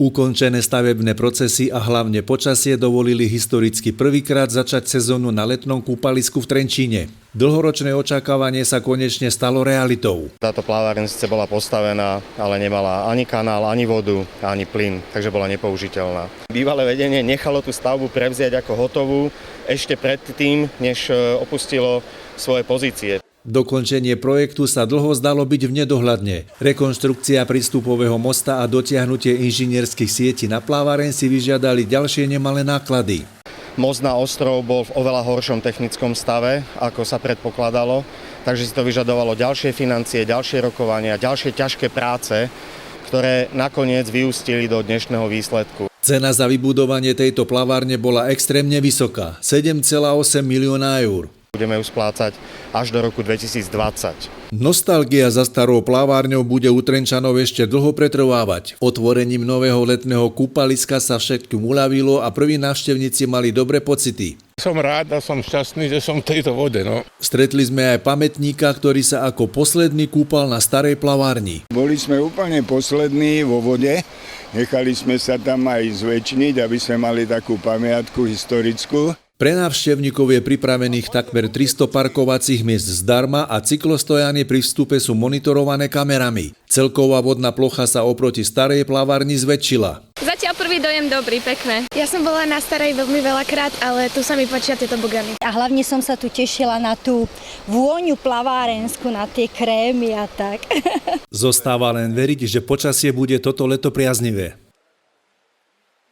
Ukončené stavebné procesy a hlavne počasie dovolili historicky prvýkrát začať sezónu na letnom kúpalisku v Trenčíne. Dlhoročné očakávanie sa konečne stalo realitou. Táto plávareň síce bola postavená, ale nemala ani kanál, ani vodu, ani plyn, takže bola nepoužiteľná. Bývalé vedenie nechalo tú stavbu prevziať ako hotovú ešte predtým, než opustilo svoje pozície. Dokončenie projektu sa dlho zdalo byť v nedohľadne. Rekonštrukcia prístupového mosta a dotiahnutie inžinierskych sietí na plávareň si vyžiadali ďalšie nemalé náklady. Most na ostrov bol v oveľa horšom technickom stave, ako sa predpokladalo, takže si to vyžadovalo ďalšie financie, ďalšie rokovania, ďalšie ťažké práce, ktoré nakoniec vyústili do dnešného výsledku. Cena za vybudovanie tejto plavárne bola extrémne vysoká – 7,8 milióna eur. Budeme ju splácať až do roku 2020. Nostalgia za starou plavárňou bude u Trenčanov ešte dlho pretrvávať. Otvorením nového letného kúpaliska sa všetkým uľavilo a prví návštevníci mali dobré pocity. Som rád a som šťastný, že som v tejto vode. Stretli sme aj pamätníka, ktorý sa ako posledný kúpal na starej plavárni. Boli sme úplne poslední vo vode. Nechali sme sa tam aj zväčšniť, aby sme mali takú pamiatku historickú. Pre návštevníkov je pripravených takmer 300 parkovacích miest zdarma a cyklostojany pri vstupe sú monitorované kamerami. Celková vodná plocha sa oproti starej plavárni zväčšila. Zatiaľ prvý dojem dobrý, pekné. Ja som bola na starej veľmi veľakrát, ale tu sa mi páčia tieto bogany. A hlavne som sa tu tešila na tú vôňu plavárensku, na tie krémy a tak. Zostáva len veriť, že počasie bude toto leto priaznivé.